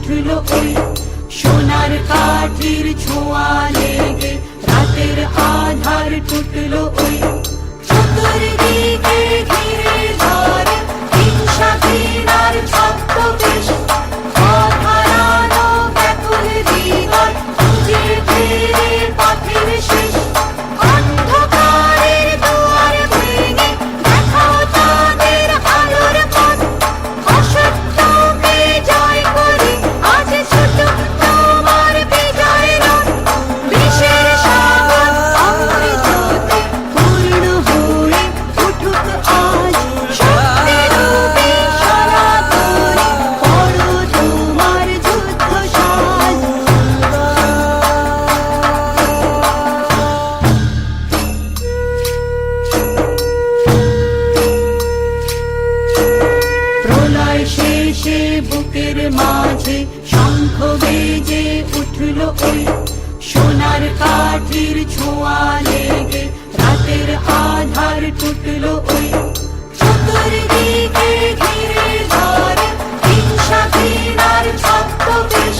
উঠল ওই সোনার কাঠির ছোঁয়া লেগে রাতের আধার টুটল ওই চতুর্দিকে ঘিরে ধরে হিংসা ঘৃণার ছদ্মবেশ অধরানো ব্যাকুল হৃদয় খুঁজে ফিরে পথের শেষ অন্ধকারের দুয়ার ভেঙে দেখাও তাদের আলোর পথ অসত্যকে জয় করে আজ ছুটুক তোমার বিজয় রথ বিশ্বের সাগর অমৃততে পূর্ণ হয়ে উঠুক আজ শক্তিরূপী সনাতনী করো তোমার যুদ্ধ সাজ প্রলয় শেষে বুকের মাঝে শঙ্খ বেজে উঠল ওই সোনার কাঠির ছোঁয়া লেগে রাতের আধার টুটল ওই চতুর্দিকে ঘিরে ধরে হিংসা ঘৃণার ছদ্মবেশ